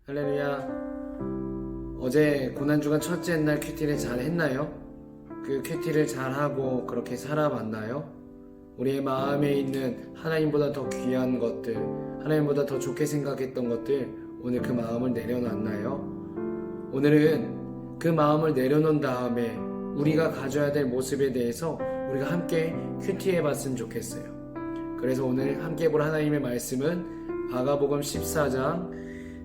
할렐루야. 어제 고난주간 첫째 날 큐티를 잘 했나요? 그 큐티를 잘하고 그렇게 살아봤나요? 우리의 마음에 있는 하나님보다 더 귀한 것들, 하나님보다 더 좋게 생각했던 것들, 오늘 그 마음을 내려놨나요? 오늘은 그 마음을 내려놓은 다음에 우리가 가져야 될 모습에 대해서 우리가 함께 큐티해 봤으면 좋겠어요. 그래서 오늘 함께 볼 하나님의 말씀은 마가복음 14장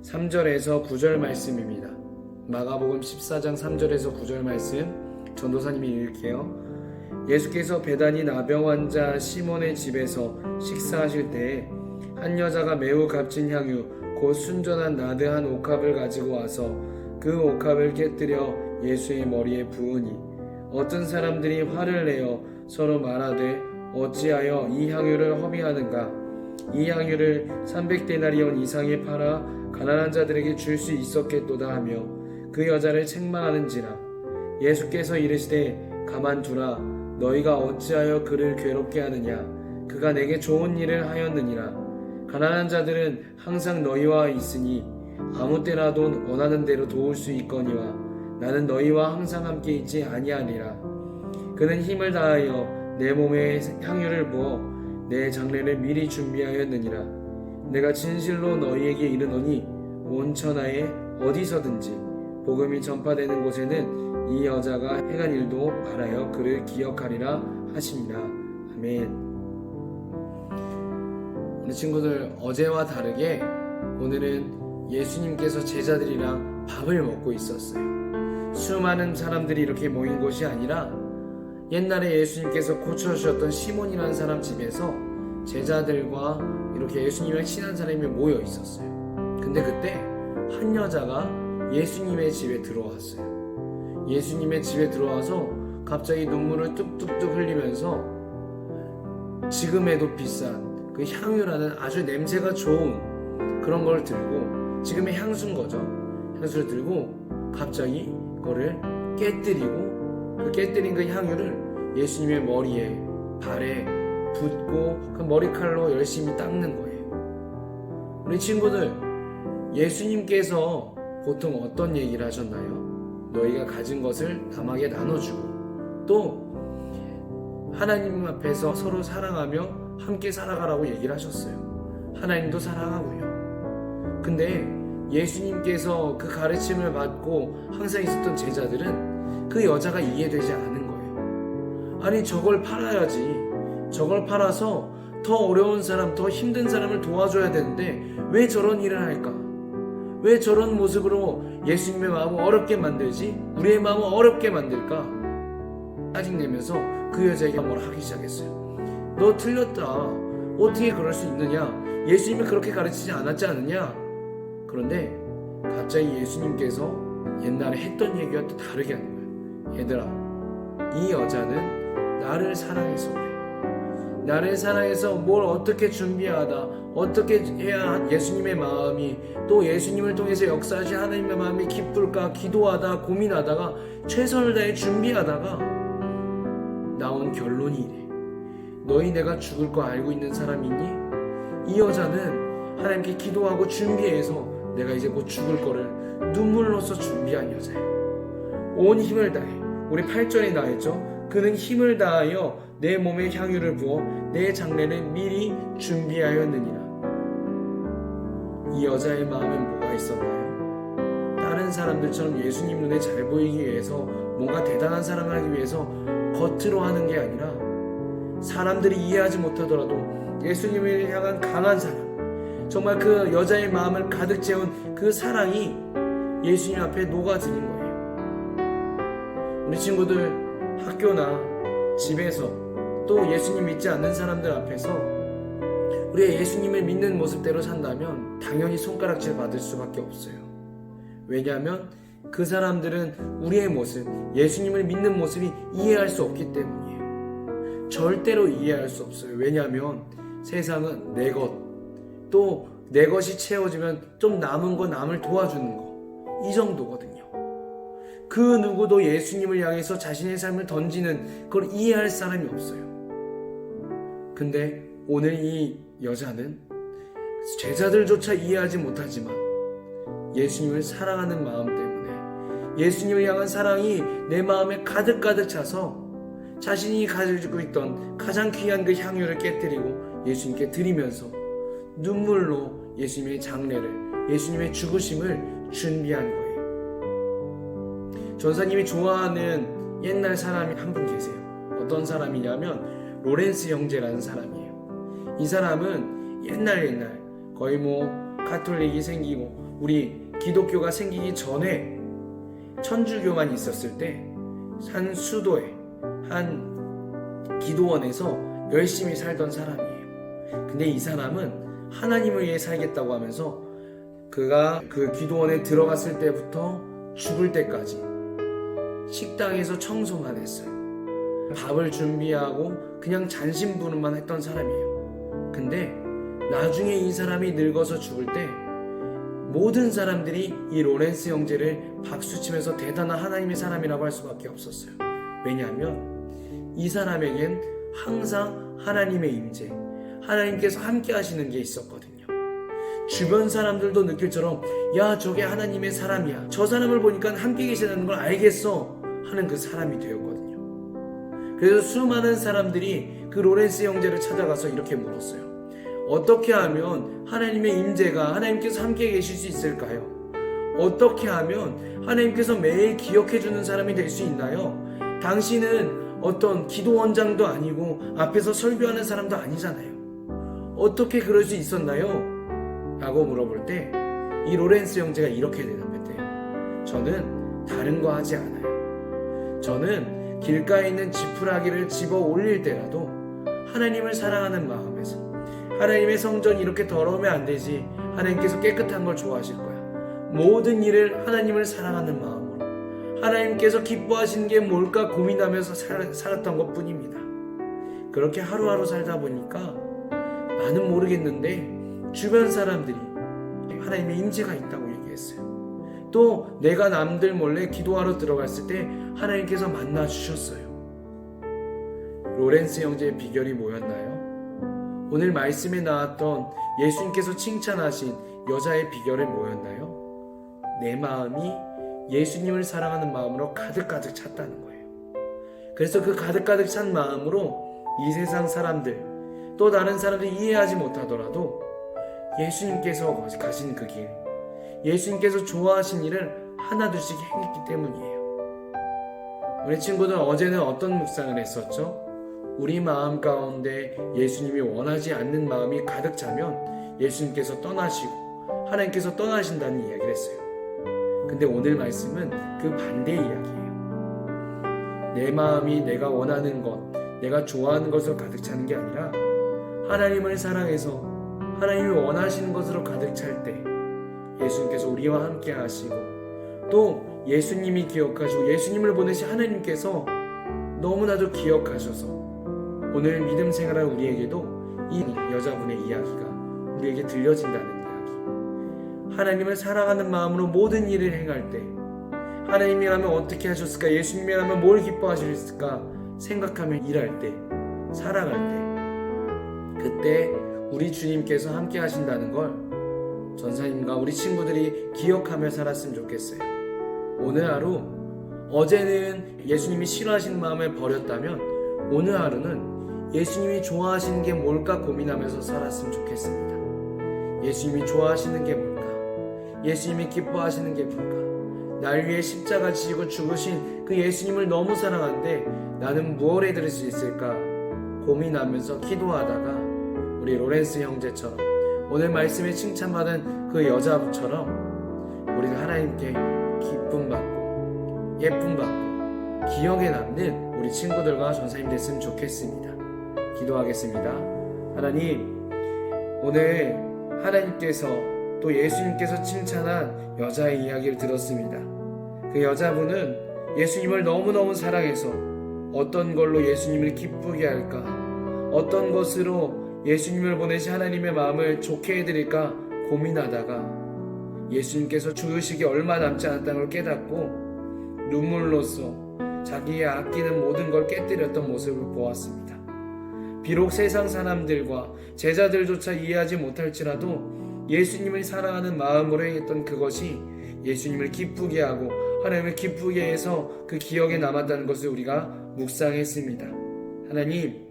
3절에서 9절 말씀입니다. 마가복음 14장 3절에서 9절 말씀 전도사님이 읽을게요. 예수께서 베다니 나병 환자 시몬의 집에서 식사하실 때에 한 여자가 매우 값진 향유 곧 순전한 나드 한 옥합을 가지고 와서 그 옥합을 깨뜨려 예수의 머리에 부으니 어떤 사람들이 화를 내어 서로 말하되 어찌하여 이 향유를 허비하는가? 이 향유를 300데나리온 이상에 팔아 가난한 자들에게 줄 수 있었겠도다 하며 그 여자를 책망하는지라. 예수께서 이르시되 가만두라. 너희가 어찌하여 그를 괴롭게 하느냐? 그가 내게 좋은 일을 하였느니라. 가난한 자들은 항상 너희와 있으니 아무 때라도 원하는 대로 도울 수 있거니와 나는 너희와 항상 함께 있지 아니하리라. 그는 힘을 다하여 내 몸에 향유를 부어 내 장례를 미리 준비하였느니라. 내가 진실로 너희에게 이르노니 온 천하에 어디서든지 복음이 전파되는 곳에는 이 여자가 행한 일도 말하여 그를 기억하리라 하시니라. 아멘. 우리 친구들, 어제와 다르게 오늘은 예수님께서 제자들이랑 밥을 먹고 있었어요. 수많은 사람들이 이렇게 모인 곳이 아니라 옛날에 예수님께서 고쳐주셨던 시몬이라는 사람 집에서 제자들과 이렇게 예수님이랑 친한 사람이 모여 있었어요. 근데 그때 한 여자가 예수님의 집에 들어왔어요. 예수님의 집에 들어와서 갑자기 눈물을 뚝뚝뚝 흘리면서 지금에도 비싼 그 향유라는 아주 냄새가 좋은 그런 걸 들고, 지금의 향수인 거죠. 향수를 들고 갑자기 그거를 깨뜨리고 그 깨뜨린 그 향유를 예수님의 머리에, 발에 붓고 그 머리칼로 열심히 닦는 거예요. 우리 친구들, 예수님께서 보통 어떤 얘기를 하셨나요? 너희가 가진 것을 남에게 나눠주고 또 하나님 앞에서 서로 사랑하며 함께 살아가라고 얘기를 하셨어요. 하나님도 사랑하고요. 근데 예수님께서 그 가르침을 받고 항상 있었던 제자들은 그 여자가 이해되지 않은 거예요. 아니, 저걸 팔아야지. 저걸 팔아서 더 어려운 사람, 더 힘든 사람을 도와줘야 되는데 왜 저런 일을 할까? 왜 저런 모습으로 예수님의 마음을 어렵게 만들지? 우리의 마음을 어렵게 만들까? 짜증내면서 그 여자에게 뭘 하기 시작했어요. 너 틀렸다. 어떻게 그럴 수 있느냐? 예수님이 그렇게 가르치지 않았지 않느냐? 그런데 갑자기 예수님께서 옛날에 했던 얘기와 또 다르게 하는 거예요. 얘들아, 이 여자는 나를 사랑해서 그래. 나를 사랑해서 뭘 어떻게 준비하다, 어떻게 해야 예수님의 마음이, 또 예수님을 통해서 역사하신 하나님의 마음이 기쁠까 기도하다 고민하다가 최선을 다해 준비하다가 나온 결론이 이래. 너희 내가 죽을 거 알고 있는 사람 있니? 이 여자는 하나님께 기도하고 준비해서 내가 이제 곧 죽을 거를 눈물로써 준비한 여자예요. 온 힘을 다해. 우리 8절에 나와있죠. 그는 힘을 다하여 내 몸에 향유를 부어 내 장례를 미리 준비하였느니라. 이 여자의 마음엔 뭐가 있었나요? 다른 사람들처럼 예수님 눈에 잘 보이기 위해서, 뭔가 대단한 사랑을 하기 위해서 겉으로 하는 게 아니라 사람들이 이해하지 못하더라도 예수님을 향한 강한 사랑, 정말 그 여자의 마음을 가득 채운 그 사랑이 예수님 앞에 녹아드는 거예요. 우리 친구들, 학교나 집에서 또 예수님 믿지 않는 사람들 앞에서 우리가 예수님을 믿는 모습대로 산다면 당연히 손가락질 받을 수밖에 없어요. 왜냐하면 그 사람들은 우리의 모습, 예수님을 믿는 모습이 이해할 수 없기 때문이에요. 절대로 이해할 수 없어요. 왜냐하면 세상은 내 것, 또 내 것이 채워지면 좀 남은 거, 남을 도와주는 거, 이 정도거든요. 그 누구도 예수님을 향해서 자신의 삶을 던지는 그걸 이해할 사람이 없어요. 근데 오늘 이 여자는 제자들조차 이해하지 못하지만 예수님을 사랑하는 마음 때문에, 예수님을 향한 사랑이 내 마음에 가득가득 차서 자신이 가지고 있던 가장 귀한 그 향유를 깨뜨리고 예수님께 드리면서 눈물로 예수님의 장례를, 예수님의 죽으심을 준비한 거예요. 전사님이 좋아하는 옛날 사람이 한 분 계세요. 어떤 사람이냐면 로렌스 형제라는 사람이에요. 이 사람은 옛날 거의 가톨릭이 생기고 우리 기독교가 생기기 전에 천주교만 있었을 때 한 수도에 한 기도원에서 열심히 살던 사람이에요. 근데 이 사람은 하나님을 위해 살겠다고 하면서 그가 그 기도원에 들어갔을 때부터 죽을 때까지 식당에서 청소만 했어요. 밥을 준비하고 그냥 잔심부름만 했던 사람이에요. 근데 나중에 이 사람이 늙어서 죽을 때 모든 사람들이 이 로렌스 형제를 박수치면서 대단한 하나님의 사람이라고 할 수밖에 없었어요. 왜냐하면 이 사람에겐 항상 하나님의 임재, 하나님께서 함께 하시는 게 있었거든요. 주변 사람들도 느낄처럼 야, 저게 하나님의 사람이야, 저 사람을 보니까 함께 계시다는 걸 알겠어 하는 그 사람이 되었거든요. 그래서 수많은 사람들이 그 로렌스 형제를 찾아가서 이렇게 물었어요. 어떻게 하면 하나님의 임재가, 하나님께서 함께 계실 수 있을까요? 어떻게 하면 하나님께서 매일 기억해 주는 사람이 될 수 있나요? 당신은 어떤 기도원장도 아니고 앞에서 설교하는 사람도 아니잖아요. 어떻게 그럴 수 있었나요? 라고 물어볼 때 이 로렌스 형제가 이렇게 대답했대요. 저는 다른 거 하지 않아요. 저는 길가에 있는 지푸라기를 집어 올릴 때라도 하나님을 사랑하는 마음에서, 하나님의 성전이 이렇게 더러우면 안 되지, 하나님께서 깨끗한 걸 좋아하실 거야, 모든 일을 하나님을 사랑하는 마음으로 하나님께서 기뻐하시는 게 뭘까 고민하면서 살았던 것 뿐입니다. 그렇게 하루하루 살다 보니까 나는 모르겠는데 주변 사람들이 하나님의 임재가 있다고 얘기했어요. 또 내가 남들 몰래 기도하러 들어갔을 때 하나님께서 만나 주셨어요. 로렌스 형제의 비결이 뭐였나요? 오늘 말씀에 나왔던 예수님께서 칭찬하신 여자의 비결은 뭐였나요? 내 마음이 예수님을 사랑하는 마음으로 가득가득 찼다는 거예요. 그래서 그 가득가득 찬 마음으로 이 세상 사람들, 또 다른 사람들이 이해하지 못하더라도 예수님께서 가신 그 길, 예수님께서 좋아하신 일을 하나둘씩 행했기 때문이에요. 우리 친구들, 어제는 어떤 묵상을 했었죠? 우리 마음 가운데 예수님이 원하지 않는 마음이 가득 차면 예수님께서 떠나시고 하나님께서 떠나신다는 이야기를 했어요. 근데 오늘 말씀은 그 반대 이야기예요. 내 마음이 내가 원하는 것, 내가 좋아하는 것으로 가득 차는 게 아니라 하나님을 사랑해서 하나님이 원하시는 것으로 가득 찰 때 예수님께서 우리와 함께 하시고, 또 예수님이 기억하시고 예수님을 보내신 하나님께서 너무나도 기억하셔서 오늘 믿음 생활한 우리에게도 이 여자분의 이야기가 우리에게 들려진다는 이야기. 하나님을 사랑하는 마음으로 모든 일을 행할 때, 하나님이라면 어떻게 하셨을까, 예수님이라면 뭘 기뻐하셨을까 생각하며 일할 때, 살아갈 때, 그때 우리 주님께서 함께 하신다는 걸 전사님과 우리 친구들이 기억하며 살았으면 좋겠어요. 오늘 하루, 어제는 예수님이 싫어하시는 마음을 버렸다면 오늘 하루는 예수님이 좋아하시는 게 뭘까 고민하면서 살았으면 좋겠습니다. 예수님이 좋아하시는 게 뭘까? 예수님이 기뻐하시는 게 뭘까? 날 위해 십자가 지시고 죽으신 그 예수님을 너무 사랑하는데 나는 무엇을 해드릴 수 있을까 고민하면서 기도하다가 우리 로렌스 형제처럼, 오늘 말씀에 칭찬받은 그 여자처럼 우리는 하나님께 기쁨 받고 예쁨 받고 기억에 남는 우리 친구들과 전사님 됐으면 좋겠습니다. 기도하겠습니다. 하나님, 오늘 하나님께서 또 예수님께서 칭찬한 여자의 이야기를 들었습니다. 그 여자분은 예수님을 너무너무 사랑해서 어떤 걸로 예수님을 기쁘게 할까, 어떤 것으로 예수님을 보내신 하나님의 마음을 좋게 해드릴까 고민하다가 예수님께서 죽으시기 얼마 남지 않았다는 걸 깨닫고 눈물로써 자기의 아끼는 모든 걸 깨뜨렸던 모습을 보았습니다. 비록 세상 사람들과 제자들조차 이해하지 못할지라도 예수님을 사랑하는 마음으로 행했던 그것이 예수님을 기쁘게 하고 하나님을 기쁘게 해서 그 기억에 남았다는 것을 우리가 묵상했습니다. 하나님,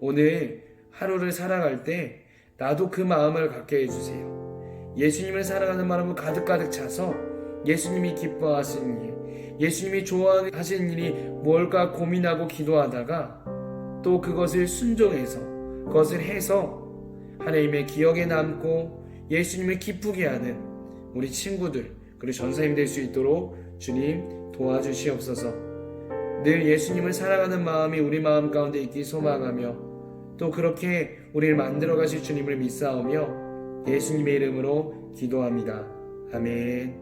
오늘 하루를 살아갈 때 나도 그 마음을 갖게 해주세요. 예수님을 사랑하는 마음으로 가득가득 차서 예수님이 기뻐하시는 일, 예수님이 좋아하시는 일이 뭘까 고민하고 기도하다가 또 그것을 순종해서 그것을 해서 하나님의 기억에 남고 예수님을 기쁘게 하는 우리 친구들 그리고 전사님 될 수 있도록 주님 도와주시옵소서. 늘 예수님을 사랑하는 마음이 우리 마음 가운데 있기 소망하며 또 그렇게 우리를 만들어 가실 주님을 믿사오며 예수님의 이름으로 기도합니다. 아멘.